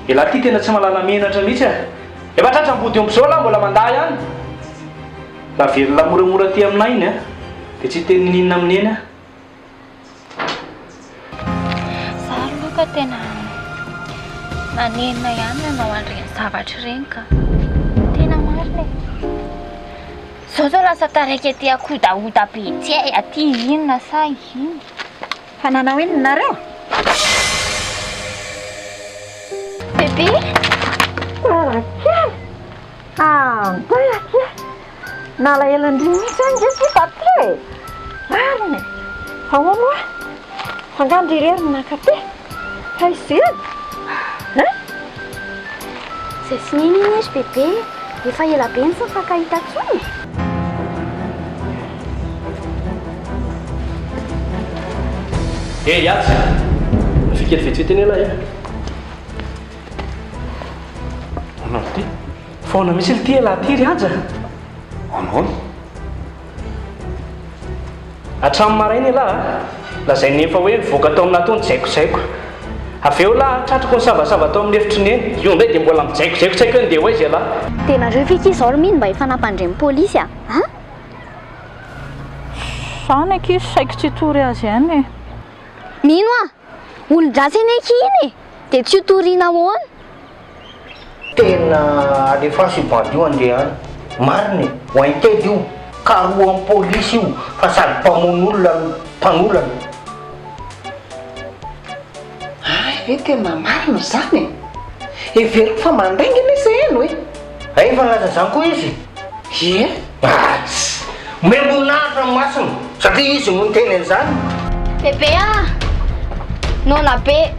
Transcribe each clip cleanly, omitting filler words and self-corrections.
Ela ty tena tsy mahalala menatra mihitsy a. Efa tratrambody ompizao la mbola mandà ihany. La velona moramora ty aminay iny a dia tsy teny ninona amin'ny eny a. Zaho aloha ka tena nanenina ihany nanao an'ireny zavatra ireny ka tena marina e. Zao zao lasa taraiky aty akodaoda be tsy hay aty inona sa ino. Fa nanao inona nareo? Bebe Farakely! Andiany! Nalahelo indrindra mihitsy any nge ty taty e! Marina e! Fa ahoana oa? Fangandry irery nakaty? Fa izy Zay sy ninona izy bebe, efa ela be ny sy mifankahita tsony. Iatsy! Fikely vetivety eny elahy e. Anao ty? Faona misy ly ty elahy ty ry aja. Anoana? Hatramin'ny maraina elahy lazay nefa hoe mivoaka tao amin'ny atoany jaikojaiko. Avy eo lahy tratrako ny savasava tao amin'ny efitra ny eny. Io ndray dia mbola mijaikojaikojaiko eny dia ho aiza lahy. Tenareo ve ty zao mino mba efa nampandremy polisy a? Sana ankizy saiko tsy tory azy ihany e. Mino a? Olon-drasy eny iny e, dia tsy toriana ahoana. Tena alefa sy bandio andeha any. Marina e, ho aintedy io. Karoa amin'ny polisy io fa sady mpamono olona mpanolana. Ay, ve tena marina zany e. Everiko fa mandaingina izy eny hoe. Ay, fa laza zany koa izy. Ie? Memonahitra masina satria izy no teny an'izany. Bebe a, nona be.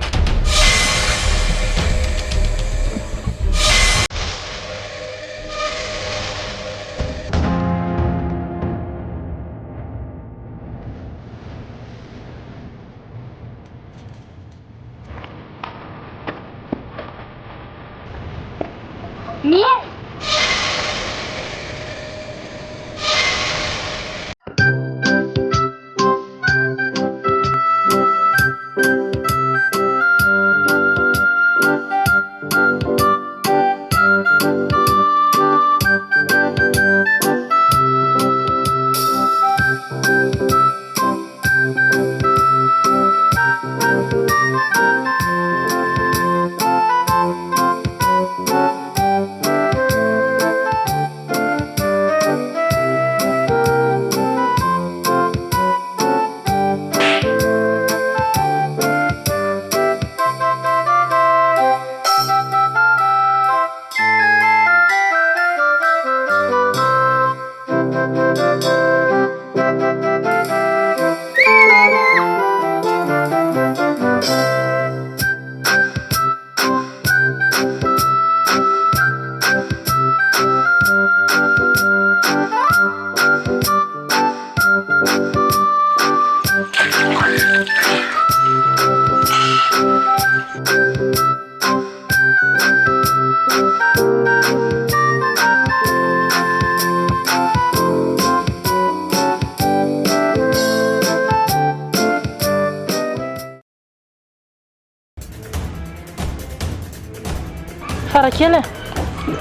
Farakely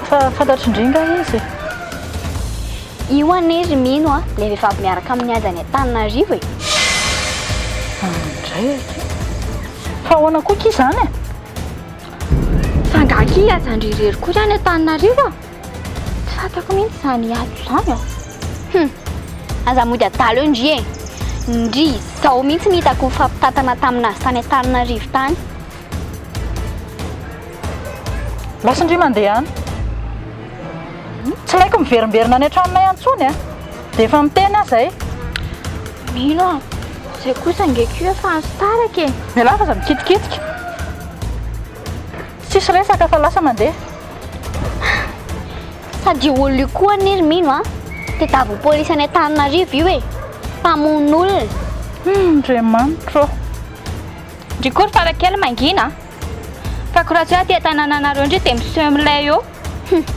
fa fantatry indringa izy. Io anery mino a, le vehivavy miaraka amin'ny adany Antananarivo e. Andraiky. Fa ahoana koa ky izany e? Fangaky azandry irery koa zany Antananarivo a. Tsy fantako mihitsy izany ato izany a. Aza mody adalo eo ndry e. Ndry izao mihitsy nitako fampitantana taminazy tany Antananarivo tany. Lasa indry mandeha any. Tsy laiko miverimberina any an-tranonay antsony a. Dia efa miteny aza e. Mino a, izay kosa ngeko efa azo taraka e. Mialahy fa za mikitikitika. Tsisy resaka fa lasa mandeha. Sady olo io koa anery mino a, tedavy polisy any Antananarivo io e. Mpamono olona. Andriamanitra. Ndry kory Farakely mangina. Fa koa tsy aty an-tanànanareo ndry dia miseho amin'ilay eo.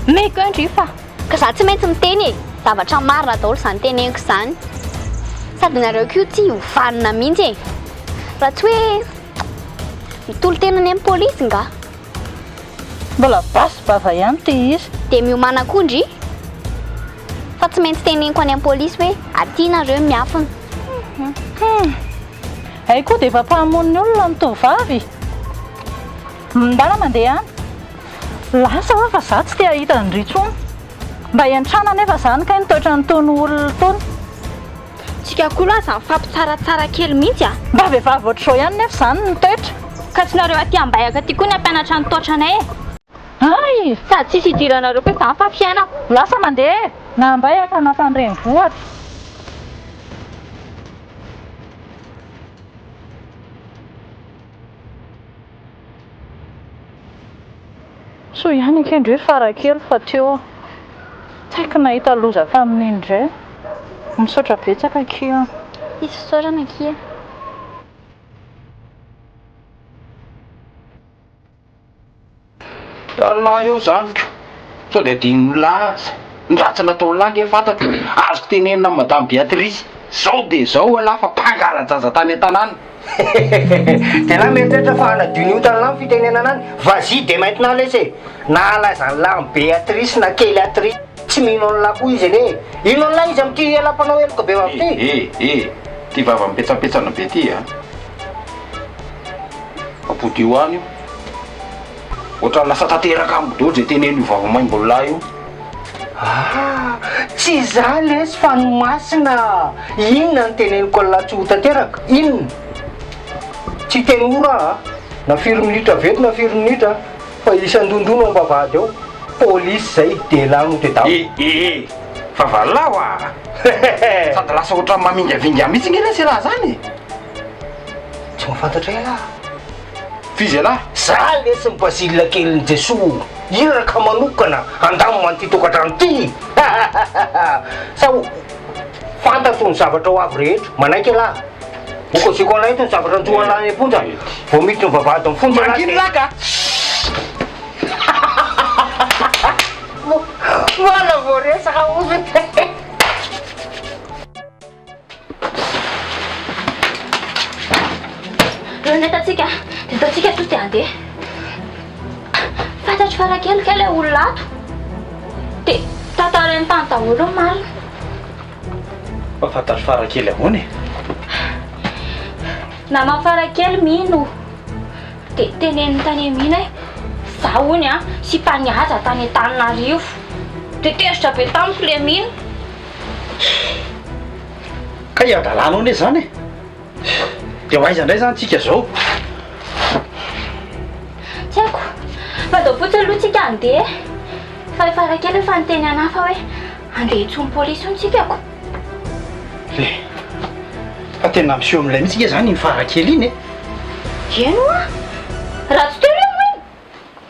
Meko ndry fa. Ka za tsy maintsy miteny e. Zavatra marina daholo izany teneniko izany. Sady nareo koa tsy hovanina mihitsy e. Raha tsy hoe Mitolo tenany amin'ny polisy nga. Mbola basy bava ihany ty izy. Dia miomana koa ndry. Fa tsy maintsy teneniko any amin'ny polisy hoe aty nareo miafina. Ay koa dia efa mpahamoniny olona ny tovavy. Mbala mandeha any. Lasa hoa fa za tsy te hahita ny rintsony. Mba hiantrana nefa zany kay nitoetra nytony olona tony. Tsika koa loha zany fampitsaratsara kely mihitsy a. Mba vehivavy ohatr'izao ihany nefa zany nitoetra. Ka tsy nareo aty ambayaka aty koa ny ampianatra ny toetranay e. Ay! Sady tsisy idiranareo koa zany fa fiainako. Lasa mandeha na ambayaka na fandrenivohatra. So ihany akendro hoe Farakely fa teo tsy haiko nahita loza tamin'iny indray. Misaotra betsaka kio. Isy fisaorana kia. Tallah eo zany sao dia dino laza ndratsy natao lagy fantako azo tenenina madame Béatrice zao dia zao ala fa mpangalajaza tany an-tanàna. Tena mietrrehetra fa hanadino io tanana ny fitenenana any. Vas-y de maintenant laissez. Na alaizany lahy ny Béatrice na kely Atrice tsy mino an'lahy koa izy ane. Ino an'lahy izy amin'ity elam-panao eloka be amin'ity. Ty vava mipetsapetsana be ty a. Apody io any io. Otra lasa tanteraka ambodo zay teneno vava-maimbo-lahy io. Tsy za lesy fa no masina. Inona ny teneniko an'lahy tsy ho tanteraka? Inona? Tsy teny ora na 4 minitra veto na 4 minitra fa isan-dondrono ambavady ao. Polisy zay de lano de dao. Fa valao a. Sady lasa otra mamingavinga mihitsy nge lesy raha zany. Tsy mahafantatra ela. Fizy ala? Za lesy ny Basile keliny Jesoa. Iraka manokana andamo manty tokantrano ty. Sa fantatro ny zavatra ho avy rehetra. Manaiky ala. Okosiko anay ito ny zavatra njoana any amponja. Vao miditra ny vavahady amin'ny fonja. Manginy laka. Voilà vao resaka ozy. Netatsika to dia andeha. Fantatry Farakely kay ilay olona ato. Dia tantarany tany daholo marina. Fa fantatry Farakely ahoana e? Nama Farakely mino. Dia teneniny tany amin'iny za hony a sy mpaniaza tany Antananarivo. Dia teritra be tamiko ilay mino. Ka iadalana ao ne zany e? Dia hoaiza indray zany tsika zao? Tsy haiko. Fa dao fotsiny aloha tsika andeha. Fa Farakely efa niteny anahy fa hoe andeha hitsomy polisy io tsika ako. Fa tena miseho amin'ilay mihitsy ika zany ny Farakely iny e? Eno a? Raha tsy teo ilay moa.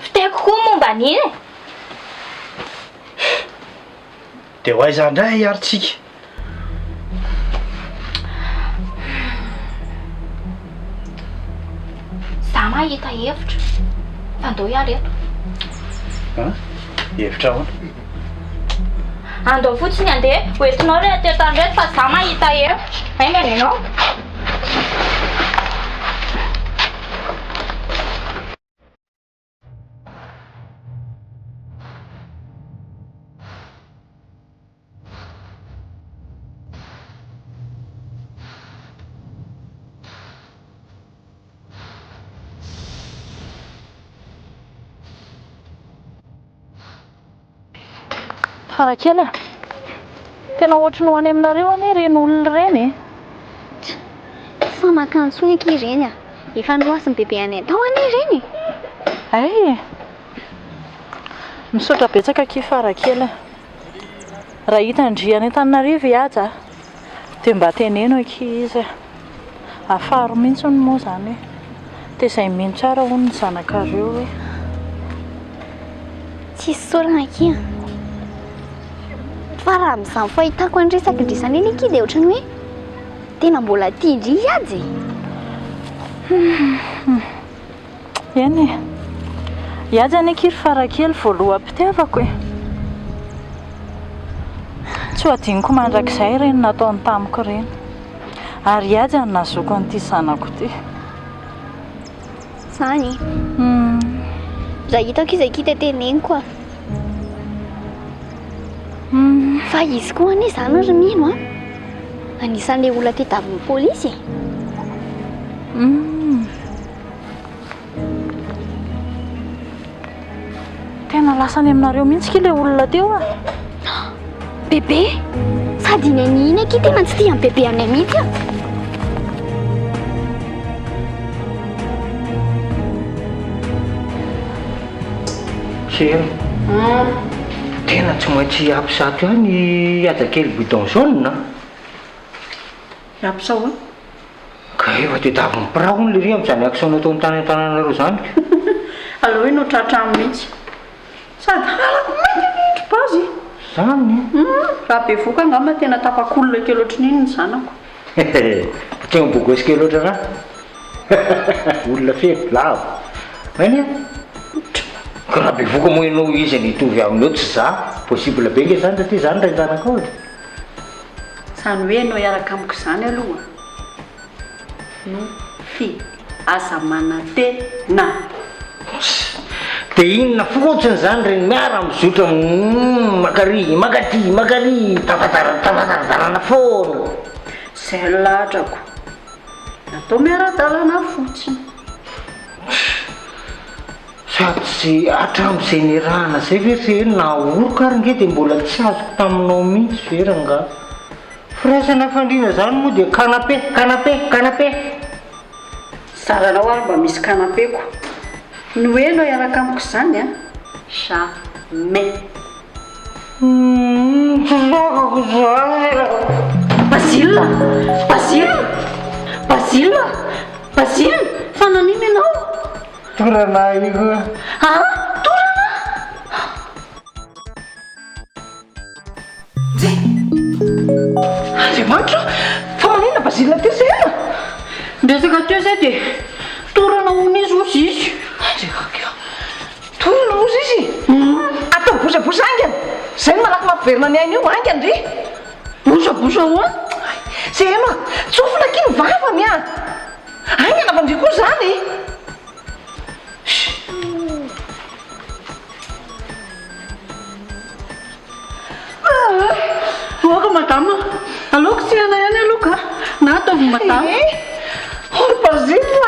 Fiteko koa momba an'iny e. Dia hoaiza indray ary tsika? Za mahita hevitra. Fa andao ihany reto. Hevitra ahoana? Andao fotsiny andeha. Hoentinao rehetra reto fa za mahita hevitra. Aingana ianao. Farakely a. Tena ohatrany ho any aminareo anie reny olona reny e. Sa makanso eky ireny a. Efa noasiny bebe any atao any ireny. Ay! Misaotra betsaka ki Farakely. Raha hita ndriany Antananarivo ihaja dia mba teneno ki izy. Afaro mihitsy moa zany. Dia izay mino tsara hono ny zanakareo hoe. Tsisy sorana kia. Fa raha amin'izany fahitako ny resaka indrisany iny kia dia ohatrany hoe tena mbola tia indry ihaja. Eny e. Ihaja any aky ry Farakely voaloham-pitiavako e. Tsy ho adiniko mandrakizay reny nataony tamiko reny. Ary ihaja ny nahazoako an'ity zanako ity. zany. Raha hitako izy akita teneny koa. Fa izy koa anie zany ary mino anisan'ilay olona tadiavin'ny pôlisy. Tena lasany aminareo mihitsy ilay olona teo Bebe, sady iny aky tena tsy tia bebe aminay mihitsy Sera tena tsy maintsy ampisato ihany azakely bidon jaune Ampisao ka efa tediavin'ny pirahony le ry amin'izany action nataony tanantananareo zany. Aleo hoe no tratra mihitsy sady halako mainty bazy zany raha be voka angamba tena tapakolona kely ohatran'iny ny zanako. Tena bogosi kely oatra raha. Olona fefy lava any ka raha be voka moa ianao izy nitovy aminao tsy za possible be nge zany satria zany ray zanakao Zany hoe anao iaraka amiko zany aloha no fi aza manantena. de inona fotsiny zany reny miara mizotra makary tafatarana foana Zay latrako natao miara-dalana fotsiny. sady sy atram'izay nirahana zay ve na oroka ary nge de mbola tsy azoko taminao mihitsy veranga firasana fandrina zany moa de canapé Saranao ary mba misy kanapeko ny hoe anao iaraka amiko zany jamais. Zakako zany Basile fa nanino ianao? torana iko Torana? Andriamanitra fa manina Basile teo zay Ndresaka teo zay de torana onizy ozy izy. Torana ozy izy atao bosabosa angana zay no malaky mampverina ny aina io angana ry Bosabosa hoana zay eno tsofina kiny vavany angana fa ndry koa zany Oaka madama aloka tsy ana ihany aloka na ataovy madama. Ory Basile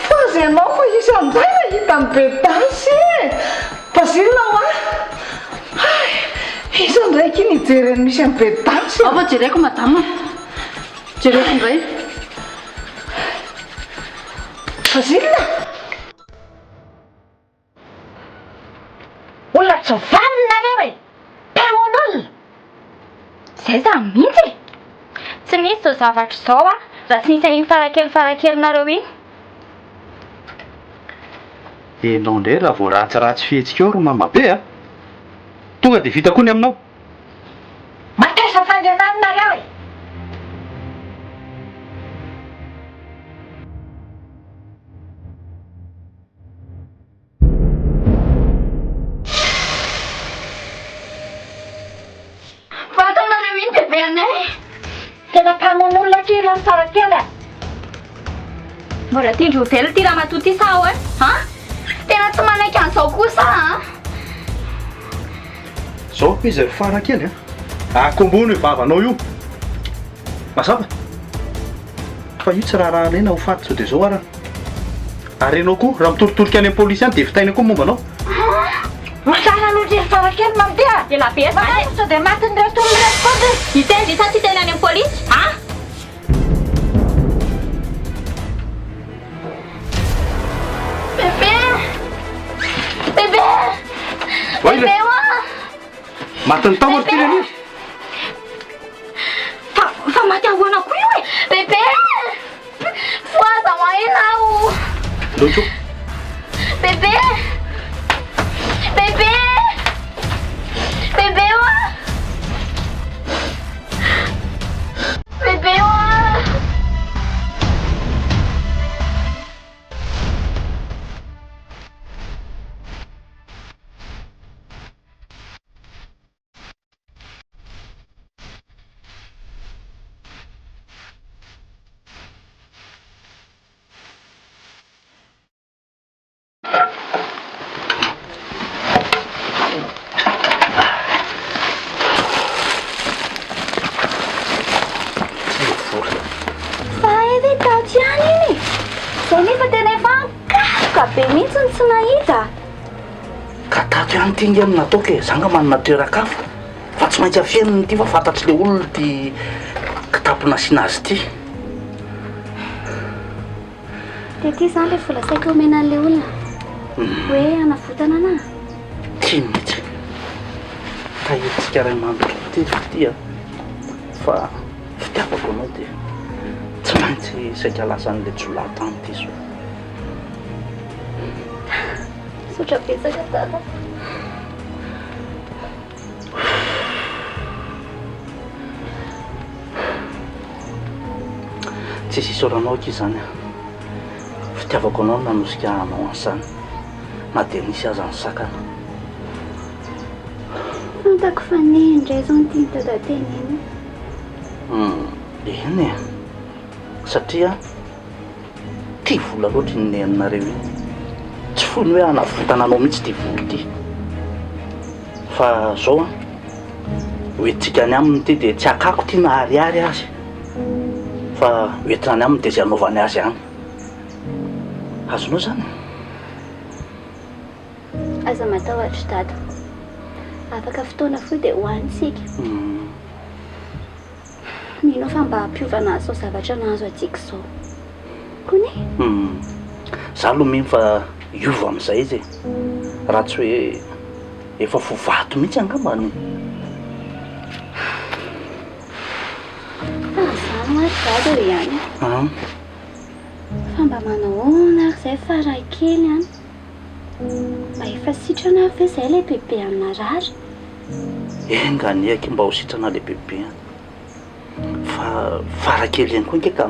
fa zay anao fa isan'izay nahita ny bedasy Basile isan'draiky iny hijereny misy amin'ny bedasy Fa jereko madama jereko indray Basile olona tsy vaninareo Manontolo Zay za mihitsy tsy misy zao zavatra zao raha tsy nisy iny farakely iny. Enao ndray raha vao ratsiratsy fihetsika eo ro mamabe tonga de vita koa ny aminao. matesa fandriananareo Fantanareo iny bebe anay tena mpamon'olona kely amin'ny Farakely mbola tindry hotely ty raha matoa ty sao tena tsy manaiky an'izao kosa Zao izy ry Farakely akombony io vavanao io mazava fa io tsy raha nena ho faty sao de zao ara ary anao koa raha mitoritoriky any am-pôlisy any de vitaina koa mombanao. masana n'olona ry Farakely mandeha de la be sao de matin'ny reto olona reto koa de itendry sa tsy tena any amin'ny pôlisy bebe Oile matiny tao ary tena izy fa maty ahoana koa io bebe foaza maenao lojo bebe be mihitsy ny tsy nahita. Ka tato ihany ty ingany nataoko e zanga manana toeran-kafa fa tsy maintsy afieniny ty fa fantatry le olona ty kitapo nasiana azy ty. De ty zany le vola saika omena an'le olona hoe anavotana ana. Ty mihitsy tahitsika ray mandro ty ty fa fitiavako anao dia tsy maintsy saika lasa an'le jolahy-tany ty so. Sotra betsaka tata. Tsy sisy oranao aky izany fitiavako anao nanosika anao ansany na dia nisy aza ny sakana. Fantako fa ne indray zao ny tiany dadanteneny. Eny e satria ty vola loatra ny neninareo iny tsy fony hoe anavotana anao mihitsy ty vola ty fa zao hoentsika ny aminy ty dia tsy akako ty nahariary azy fa hoentina ny aminy dia zay anaovany azy any. Azonao zany Aza matahotra dada. Afaka fotoana foy dia hoanitsika. Mino fa mba hampiovana azy zao zavatra nahazo antsika zao. Kony? Za aloha mino fa iova amin'izay izy raha tsy hoe efa fovato mihitsy angambany. Zany maty dada eo ihany. Fa mba manahoana ary izay Farakely any. Mba efa sitrana ve izay le bebe amina rary? Enganiaky mba ho sitrana le bebe fa Farakely ihany koa nkeka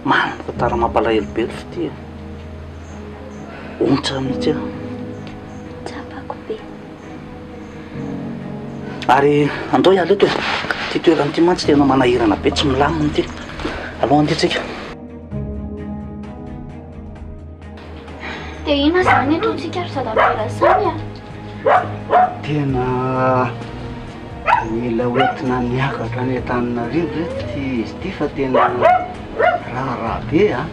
manana tantara mampalahelo be fa ty ontra mihitsy aho. Tsapako be. Ary andao iala eto e ty toerany ty mantsy tena manahirana be tsy milaminy ty alohanty atsika. Dia ina zany ataontsika ry zava-piarasany a? Tena mila hoentina niakatra any Antananarivo reto ty izy ty fa tena raharaha be a.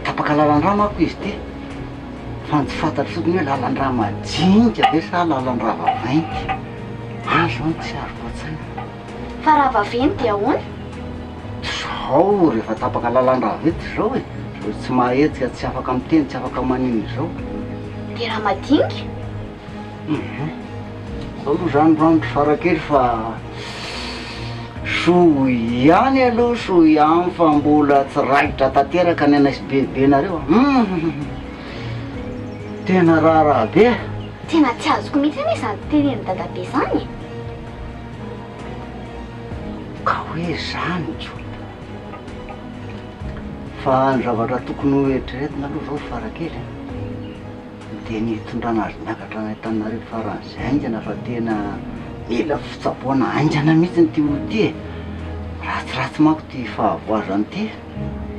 Tapaka lalan-drà manko izy ty fa tsy fantatry sokony hoe lalan-drà majinika ve sa lalan-drà vaventy. Zao ny tsy aroko an-tsaina. Fa raha vaventy dia ahoana? Zao rehefa tapaka lalan-drà vety zao e zao tsy mahetsika tsy afaka miteny tsy afaka manino zao. Dia raha madinika? Aloha zany randro Farakely fa so ihany aloha so ihany fa mbola tsy raitra tanteraka ny anaisy bebenareo. Tena raharaha be. Tena tsy azoko mihitsy anie izany teneny dadabe zany. Ka hoe zany tso fa ny zavatra tokony ho eritreretina aloha zao Farakely dia nitondrana azy miakatra any Antananarivo faran'izay aingana fa tena mila fitsaboana aingana mihitsy ny ty olo ty e. Ratsiratsy manko ty fahavoazany ty.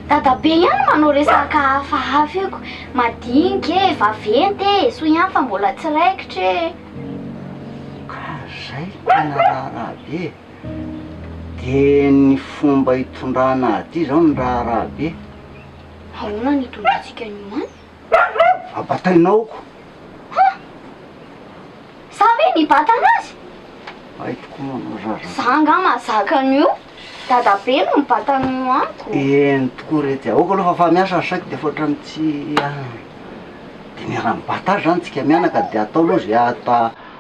Dadabe ihany manao resaka hafahafa eko. Madinika e, vaventy e, so ihany fa mbola tsy raikitra e. Ka zay tena raharaha be. Dia ny fomba hitondrana aty zao ny raharaha be. Ahoana ny hitondrantsika an'io any? Abatainaoko. Sa ve nibata anazy? Ay tokoa manao rara. Za nga mazaka an'io. Dadabe no mibata an'io amiko. Eny tokoa rety aoko aloha fa miasa saika dia fotrany tsy dia miara mibata azy zany tsika mianaka dia atao aloha zay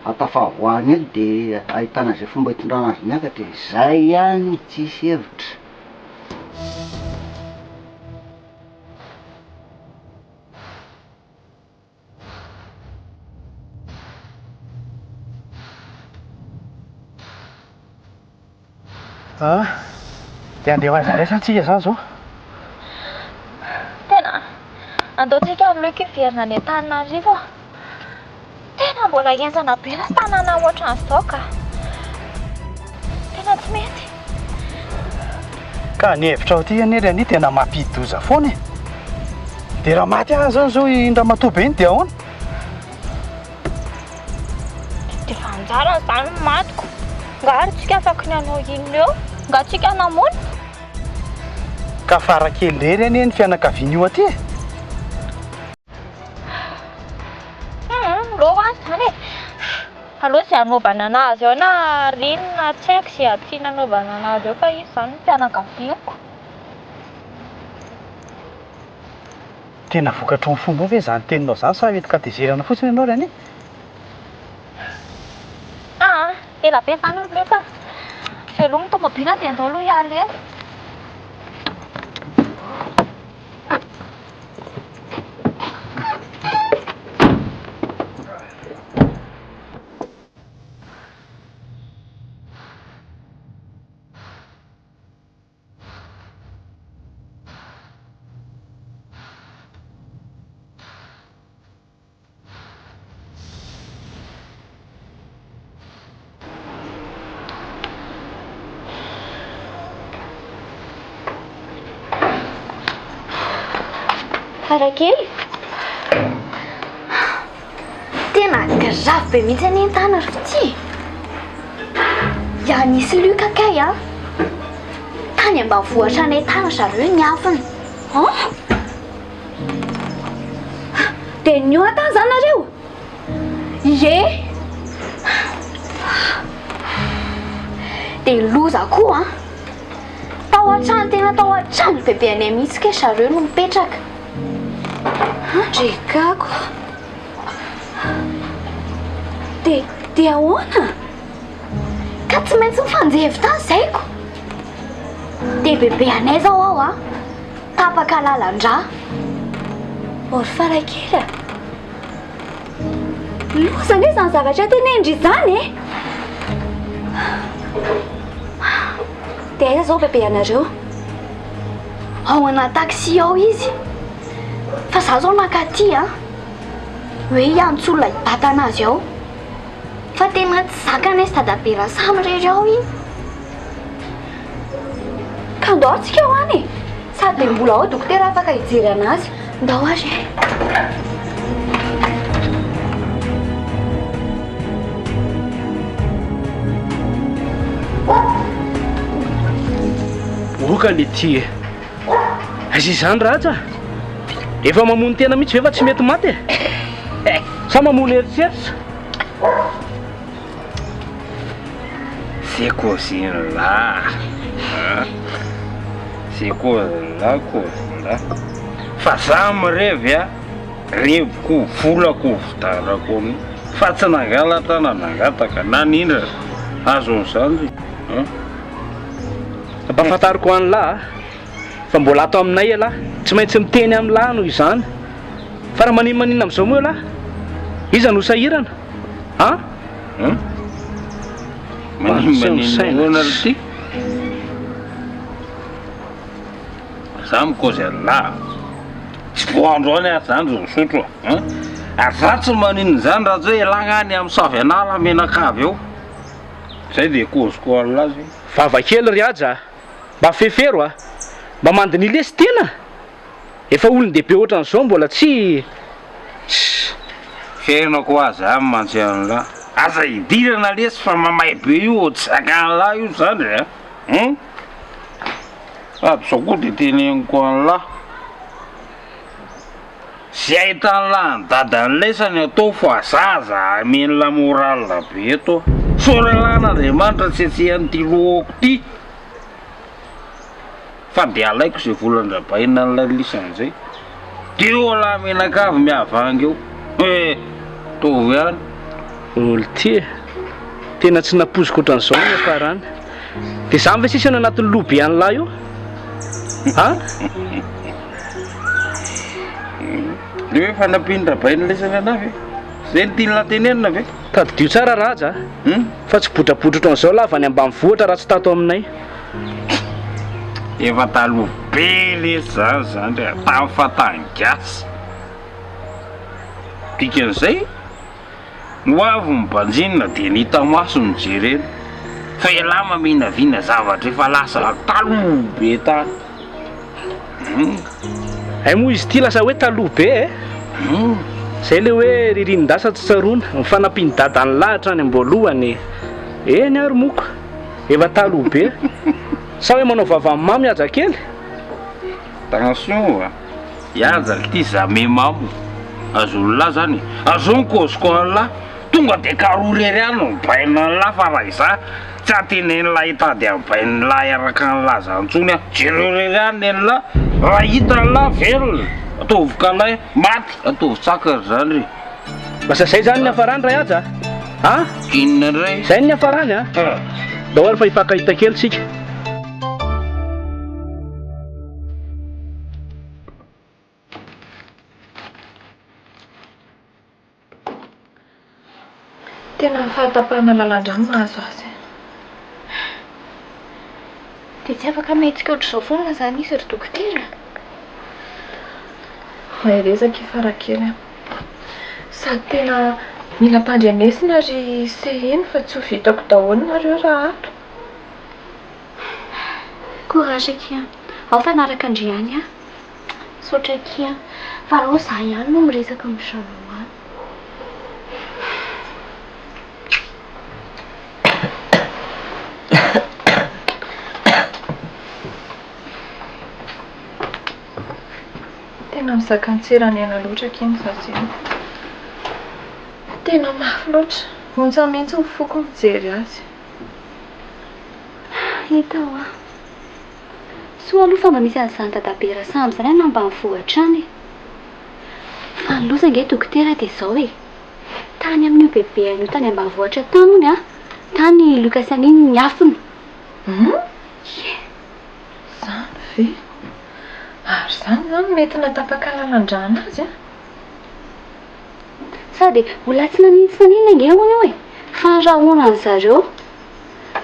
atafavoahany eny dia ahitana zay fomba hitondrana azy miakatra izay ihany tsisy hevitra. Dia andeha hoaiza antsika zany zao? Tena andaontsika amin'ilay hiverina any Antananarivo. Tena mbola hienzana be ny tanàna ohatran'izao ka tena tsy mety. Ka ny hevitra ao ty anery any tena mampidoza foana e. Dia raha maty azy zany zao indra matoa be iny dia ahoana? Dia fa anjara zany ny matiko. Nga ary tsika afaka ny anao ino eo? Nga tsika namona? Ka Farakely rery anie ny fianakaviany io aty e. Zany aloha sy anaovana anazy ao na rinona tsy haiko sy ady tiana anaovana anazy ao fa izy zany no mpianakaviako. Tena vokatry ny fomba ve zany teninao zany sa etika désirana fotsiny ianao reny? Ela be zany olo mety velomny tomobila dia andao aloha hiala ela. Farakely tena grave be mihitsy any Tantara ty. Ja nisy luka kay tany ambanivohitra anay Tantara zareo niafiny. Dia nio tany zany nareo? Ie. Dia loza koa tao an-trano tena tao an-trano bebe anay mihitsy ke zareo no mipetraka. Regako. Dia ahoana? Ka tsy maintsy mifanjevy tany zaiko. Dia bebe anay zao ao tapaka lalan-drà. Ory Farakely loza anie zany zavatra tenendry zany e. Dia aiza zao bebe anareo? Ao anaty taxi ao izy. Fa za zao nakaty hoe hiantso olona hibata anazy ao. Fa tena tsy zakany sy dadabera samy rery ao iny. Ka ndao antsika ao any sady mbola ao dokotera afaka hijery anazy. Ndao azy Oka le ty azy izany raha efa mamono tena mihitsy efa tsy mety maty sa mamono eritseritra. C'est così-là. C'est così-là. Fa za mirevy revoko volako vitarako ny fa tsy nangalatra na nangataka na nindra azon'izany. Ampahafantariko an'lahy fa mbola ato aminay lahy tsy maintsy miteny amin'ny lahy noho izany. Fa raha maninona amin'izao moa lahy iza no sahirana maninona ty za mikozy ala tsy voandro any azy zany zao sotro ary za tsy maninona zany raha hoe elagna any amin'ny savy anala menakavy eo zay dia koziko alazy. Vavakely ry aja mba fefero mba mandiny lesy tena efa olon-dehibe ohatran'izao mbola tsy fenako azy amin'ny mantsy an'la aza hidirana lesy fa mamay be io tsy zakan'la io zany sady zao koa dia teneniko an'la sy ahitan'la ny dadan'lesany atao fa zaza amen'la moralina be eto soralan'Andriamanitra tsy atsihan'ity lohako ty fa dia alaiko izay volan-drabaina n'la lisan'izay dia eo la menakavy miavangy eo tovy any olo ty tena tsy napoziko ohatran'izao ny afarany dia za mve sisy any anatin'ny lobe an'lahy io le hoe fa nampiny-drabaina lesany anavy zay ny tiany latenenina ve tadidio tsara raha aja fa tsy botrabotra ohatran'izao laha avy any ambanivohitra raha tsy tato aminay efa taloha be lesy zany zany re tamin'ny fatany gasy dikan'izay no avy mibanjinina dia nita maso mijerena fa elahy maminavina zavatra efa lasa taloha be tany ay moa izy ty lasa hoe taloha be zay le hoe ririnin-dasa tsy tsaroana mifanampiany dadany lahatra any amboalohany eny ary moko efa taloha be sa hoe manao vavamamy aja kely attention iazaka ty za me mamo azo olona zany azo ny koziko an'la tonga de karorery any mibaina an'lahy fa raha iza tsy atenen'lahy tady abain'lahy araka an'laza antsony a jererery any an'lahy raha hita an'lahy velona ataovika an'lahy maty ataovy tsakary zany re Masa zay zany ny hafarany ray aja a inona ray zay ny hafarany a daholy fa hifankahita kely sika tena fahatapahana lalan-drano mahazo azy dia tsy afaka mihetsika ohatr'izao foana zany izy ry dokotera maherezaka i Farakely sady tena mila mpandrianesina ary seheny fa tsy ho vitako daholo nareo raha ato courage kia ao fanaraka Andriany a saotra kia fa raha za ihany no miresaka amin'ny showdown tena mizakansirany ena loatra kiny zazeny tena mafy loatra vontsany mihitsy ny foko mijery azy hitao a soa aloha fa mba misy an'izany dadabe samby zany na mba mivohatra any fa ny loza nge dokotera dia izao e tany amin'io bebe an'io tany ambanivohitra tany ony a tany Lucas aniny ny afony zany ve ary zany zany mety natapaka lalan-drano azy a sady olona tsy nanintsininina nge hono io e fandrahoana ny zareo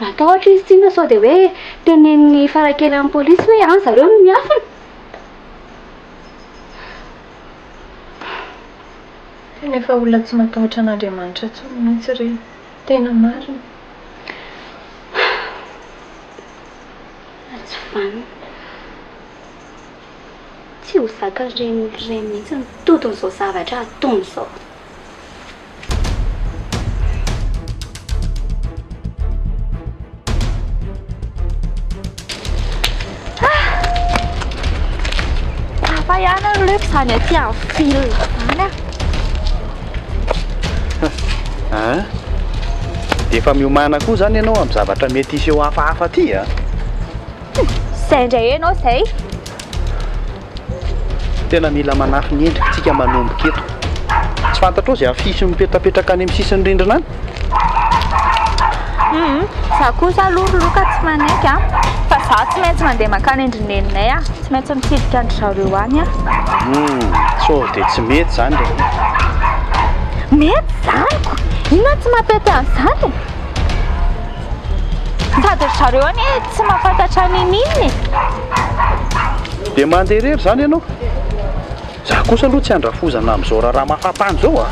natao ohatra izy tsyna sao dia hoe tenen'ny Farakely amin'ny polisy hoe any zareo no miafina tena efa olona tsy matahotra an'Andriamanitra tsony mihitsy ireny tena marina tsy vanina tsy ho zakan'ireny mihitsy ny toton'izao zavatra ataony izao fa ihany ary leko izany aty amin'ny fil zany a dia efa miomana koa zany ianao amin'ny zavatra mety iseho hafahafa aty a izay indray ianao izay tena mila manafy ny endrikatsika manomboka eto tsy fantatrao izay afisy mipetapetraka any amin'ny sisin'ny rindrina any za kosa aloha loka tsy manaiky a fa za tsy maintsy mandeha makany endrineninay a tsy maintsy mitsidika andry zareo any a so dia tsy mety zany re mety zanyko inona tsy mampety an'izany sady ry zareo any tsy mahafantatra nininy dia mandeha rery zany ianao za kosa aloha tsy andrafozana amin'izao raha mafampany zao a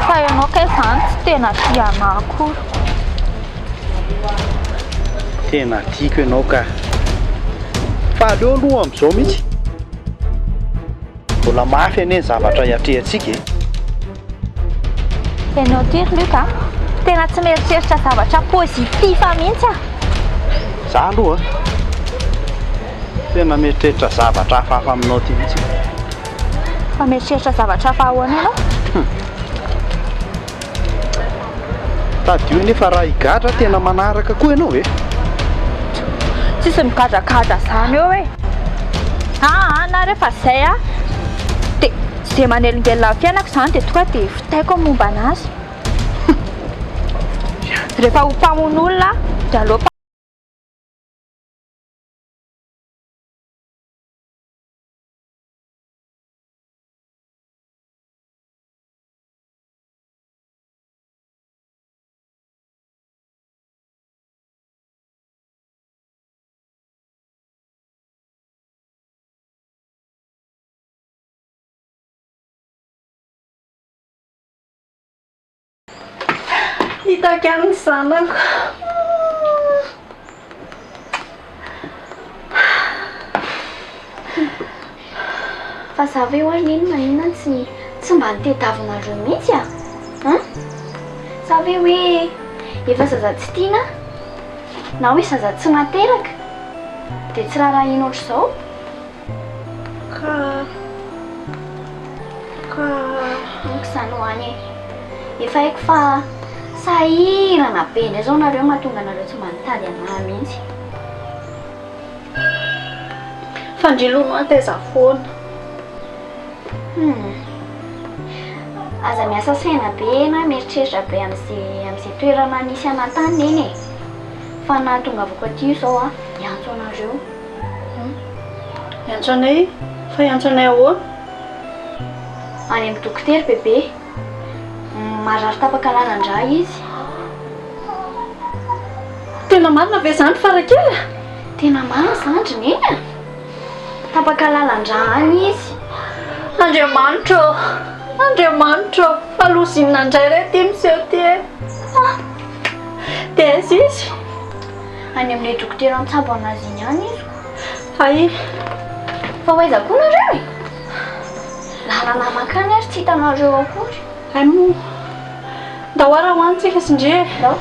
fa ianao ka izany tsy tena tiana akory tena tiako ianao ka fa aleo aloha amin'izao mihitsy mbola mafy anie ny zavatra hiatrehantsika ianao tiry Luka tena tsy mieritreritra zavatra pozitiva mihitsy a za aloha tena mieritreritra zavatra hafahafa aminao ty mihitsy fa mieritreritra zavatra hafa ahoana ianao tadio nefa raha higadra tena manaraka koa ianao e tsisy migadrakadra zany eo e na rehefa zay a dia zay manelingelina ny fiainako zany dia tonga dia fitaiko momba anazy rehefa ho mpamon'olona dia aleo hitako any zanako fa za ve hoary inona inona tsy mba nitediavinareo mihitsy a sa ve hoe efa zaza tsy tiana na hoe zaza tsy materaka dia tsy raha ino ohatr'izao ka izany hoany efa haiko fa sahirana be indray zao nareo mahatonga anareo tsy manontany anahy mihitsy fandrilono antaiza foana aza miasa saina be na mieritreritra be amin'izay toerana nisy anatany eny e fa nahatonga avako aty zao a iantso anareo iantso anay fa iantso anay ahoana any amin'ny dokotera bebe marary tapaka lalan-dra izy tena marina ve zandry Farakely tena marina zandry nena tapaka lalan-dra any izy Andriamanitra falosinina indray ray ty miseho ty dia aiza izy any amin'ilay dokotera antsabo anazy iny any izy ay fa hoaiza koa nareo e lalana makany ary tsy hitanareo akory ay mo da hoara ho antsika sindre dao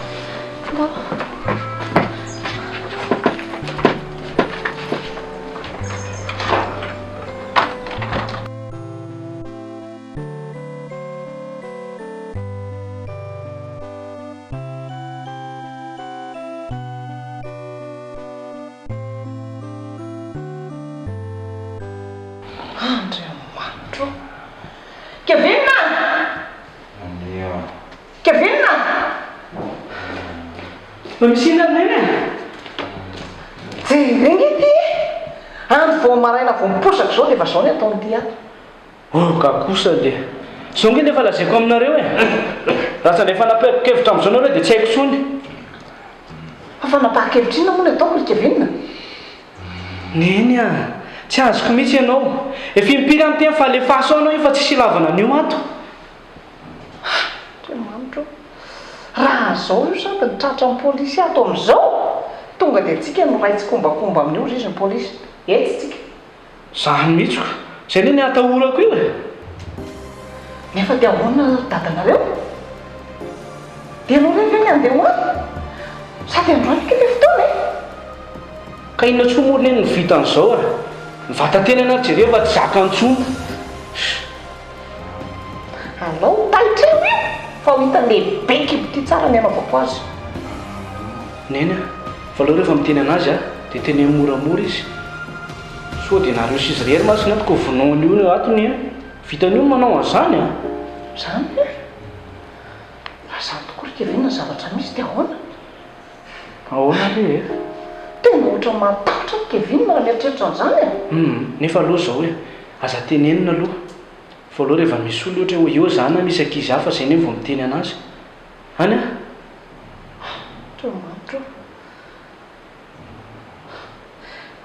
Andriamanitra Kevinna Kevinna misina aminay jereny ity andro vao maraina vao miposaka zao lefa zao ny ataon'ity ato ka kosa le zao nge lefa lazaiko aminareo e raha sa lefa napakevitra am'izao nareo dia tsy haiko tsony afanapahakevitra ina moa ny ataoko ry Kevinna neny a tsy azoko mihitsy ianao efa impiry amin'ny tena fahalefaso anao io fa tsy silavana an'io ato Andriamanitra raha zao io sady nitratra amin'ny polisy ato amin'izao tonga dia tsika noraitsy kombakomba amin'io ry izy ny polisy etsy tsika zany mihitsiko zay ne ny atahorako io e nefa dia ahoana dadanareo dia anao reny ve ny andeha hoany sady androanyka le fotoana e ka inona tsy homorona eny ny vitan'izao a nyvatatena ana jereo fa tsy zaka antsona anao taitreo io fa ho hita lehibe kiboty tsara ny anaovako azy neny a fa aleo rehefa miteny anazy a dia teny moramora izy so dia nareo sizy rery masina atoko vonoany io atony a vitan'io manao an'izany a zany e raha zany tokoa ry Kevinna zavatra misy dia ahoana re tena ohatra matahotra ny Kevinna raha mieritreritra an'izany e nefa aloha zao hoe aza tenenina aloha fa aloha rehefa misy olo ohatra hoe eo zany na misy ankizy hafa zay ny vao miteny anazy any a Andriamanitra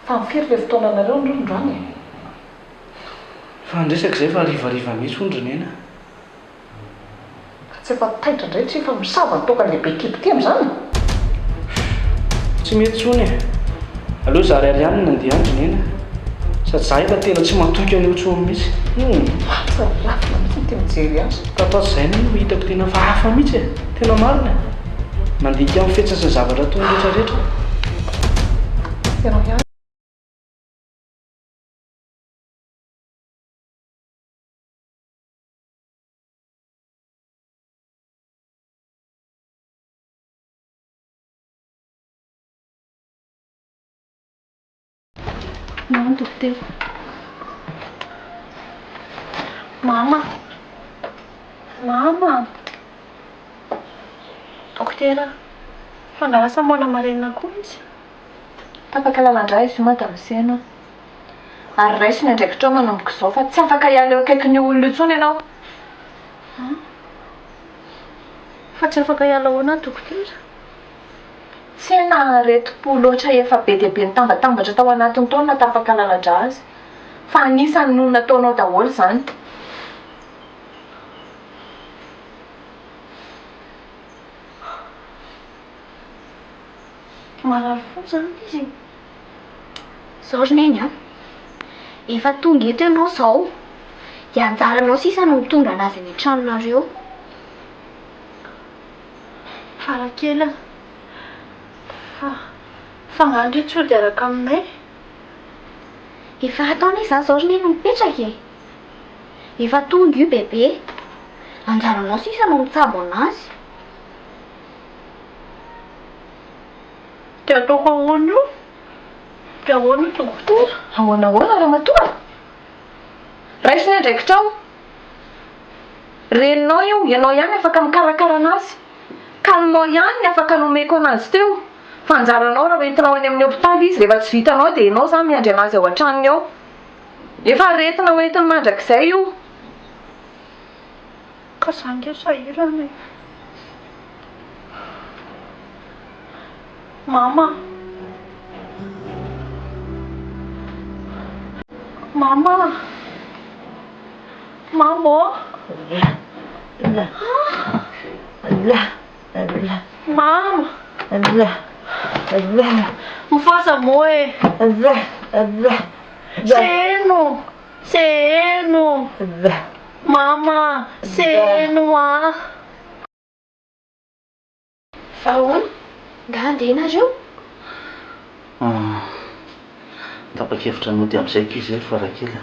fa mifiry le fotoana anareo ndro ndroany fa andresaka izay fa arivariva mihitsy ondry nena tsy efa taitra indray tsy efa misava ny toka lehibe kiboty amin'izany tsy mety tsony e aloha za rary ihany nandeha andry nena sady za efa tena tsy matoky an'io tsony mihitsy lafina mihitsy ty mijery azy tapazy izay no hitako tena fa hafa mihitsy e tena marina mandika amin'ny fetsasy ny zavatra tony rehetrarehetra tena ihany non dokotera mama dokotera fandarasa mbola marenina koa izy tapaka lalan-dra izy ma da misena ary raisiny andraikitra ao manomboka izao fa tsy afaka hiala eo akaikin'ny olona io tsony ianao fa tsy afaka hiala ahoana dokotera tsy naretim-po loatra efa be dia be nitambatambatra tao anatin'ny taona tapaka lalan-dra azy fa anisany no nataonao daholo zany marary fo zany izy zao ry neny a efa tonga eto ianao zao dia anjaranao sisa no mitondra anazy any an-tranonareo Farakely fa ngandry tsy dia araka aminay efa ataonay za zao ry neny mipetraka e efa tonga io bebe anjaranao sisa no mitsabo anazy. Ty ataoko ahoana io? Ty ahoana dokotera? Ahoana raha matoa? Raisina ndraikitrao. Reninao io, ianao ihany afaka mikarakara anazy. Kalinao ihany ny afaka nomeko anazy teo. Fa anjaranao raha entinao any amin'ny hôpitaly izy rehefa tsy vitanao dia ianao zany miandry anazy ao an-tranony ao. Efa aretina ho entiny mandrakizay io. Ka sanga sahirana. Mama. Mama. Mama. Mama. Mufasa moe. Seno. Mama, seno ah. Ahoana? Nga andehanareo? Tapa-kevitra nody amin'izay izy Farakely.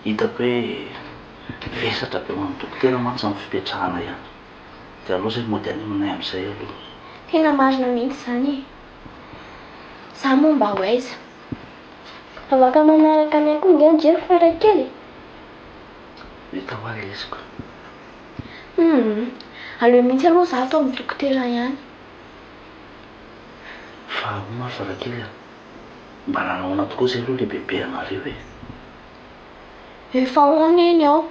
Hitako hoe vesatra be amin'ny dokotera mantsy amin'ny fipetrahana ihany. Dia aleo izay mody any aminay amin'izay aloha. Tena marina mihitsy zany. Za moa mba ho aiza. Afaka manaraka anay koa nge jery Farakely. Hita ho aleziko. Aleo mihitsy aloha za atao amin'ny dokotera ihany. Fa ma Farakely mba nanaona tokoa izay aloha le bebe anareo e. Efa hoany eny ao.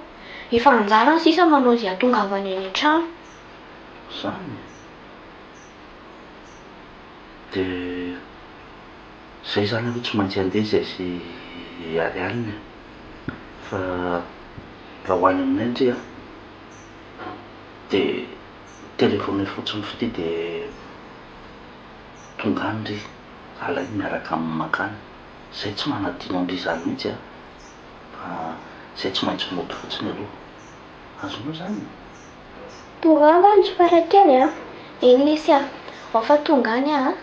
Efa anjara sisa manao izay atongavany eny an-trano. Zany. Dia izay zany aloha tsy maintsy andeha izay sy arianina. Fa raha ho any aminay ndrea dia telefaoniny fotsiny fity dia tonga any ry alainy miaraka amin'ny makany. Izay tsy manadino andry izany mihitsy a. Fa izay tsy maintsy mody fotsiny aloha. Azonao zany? Tonga any Farakely ah. Eny lesy ah. Fa tonga any ah.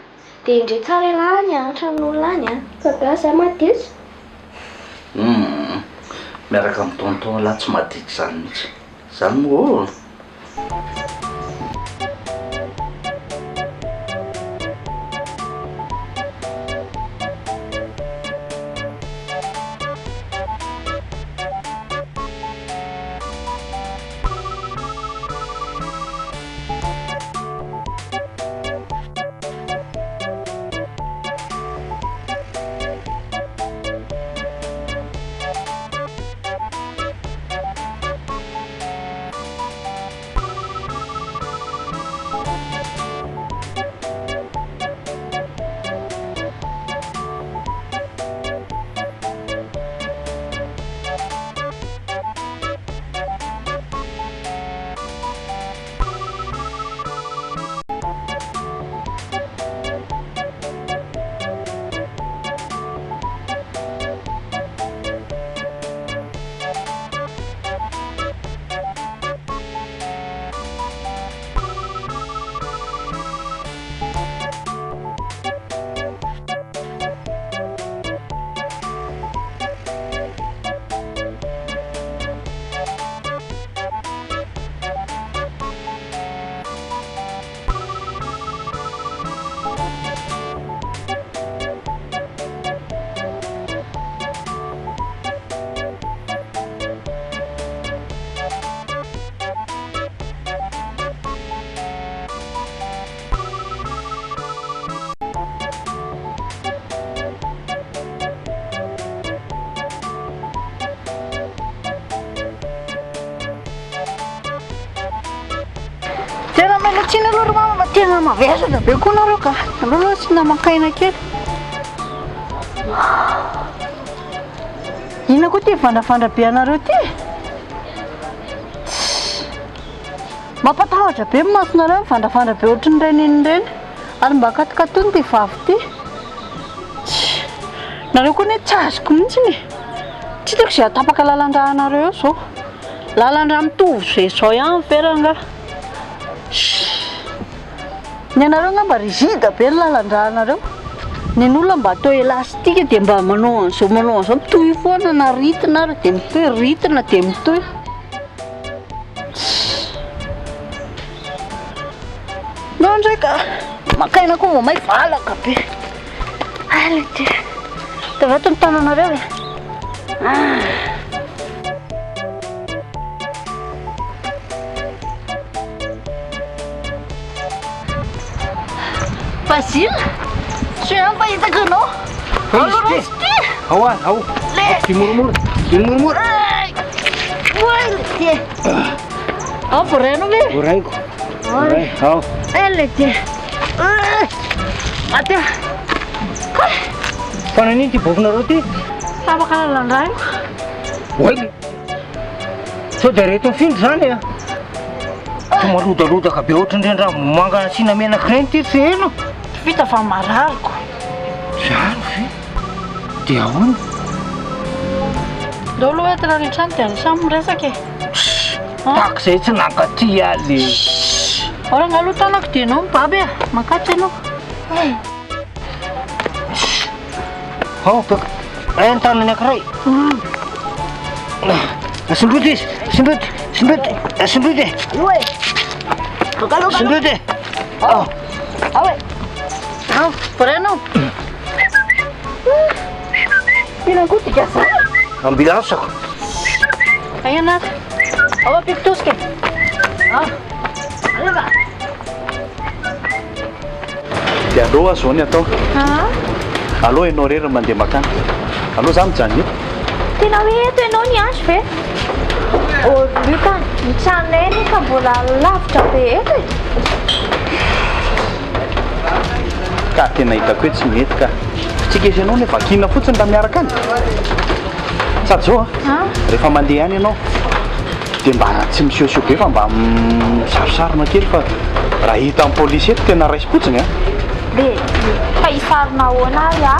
Dia indray tsara ialany ah. Antranon'olona any ah. Fa gasy maditsy. Miaraka amin'ny tonton lahy tsy maditsy zany mihitsy. Zany moa. Tsina aloha mama tena mavesatra be koa nareo ka. Aloha tsy namakaina kely. Ina koa ty vandravandra be anareo ty. Mampatahotra be masonareo vandravandra be ohatran'ny reniny. Ary mba katikatony ty vavy ty. Nareo koa ne tsy azoko mihitsy ny. Tsy hitako izay atapaka lalan-drahanareo zao. Lalan-draha mitovy izay zao ihany feranga. Ny anareo ngamba rigide be ny lalan-drahanareo. Ny olona mba atao elastika dia mba manao an'izao mitohy foana na ritina ary dia mitohy ritina dia mitohy. ndraika makaina koa vao may valaka be ala ty dia vato ny tananareo e Basile tsy ampahitako anao alorosy ty ao ao ty moromoro ty moromoro ty ao voraino ve voraiko ao ele ty atya fananiny ty bokinareo ty tapaka lalandraiko oay sao dia reto mifindry zany a ty malodalodaka be ohatry indrendra manga asina menaka reny ty tsy eno vita fa marariko zany ve dia ahoana ndao aloha ety raha rehetrany dia samy miresaka e tak izay tsy nankaty aly oranga aloha tanako dia anao mibaby e makaty anao ao peka ny tanany ankiray sindroty izy sindroty sindroty sindroty oe lokaloka sindroty awe ao voraino inakotika sa ambilasako aina awa piktuske aleva dia aloha zao ny atao aloha ianao rery mandeha makany aloha za mijanona eto tena hoe eto ianao ny andro ve luka mitsanay ny ka mbola lavitra be eto e ka tena hitako hoe tsy mety ka fitsika izy ianao ny vakina fotsiny raha miaraka any sady zao rehefa mandeha any ianao dia mba tsy misiosio be fa mba misarosarona kely fa raha hita amin'ny polisy eto tena raisi-potsiny a be fa hisarona ahoana ary a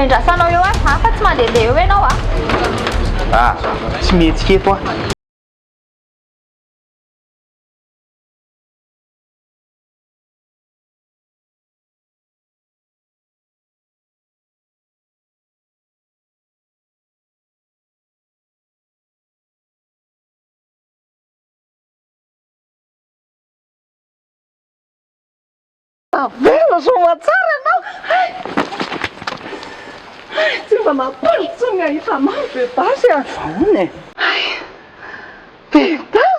endrasanao eo a fa tsy mandehandeha eo ianao a tsy mihetsika eto a avela somatsara anao tsy mba napolitsy ny ahita maro be basy a ahoana e beta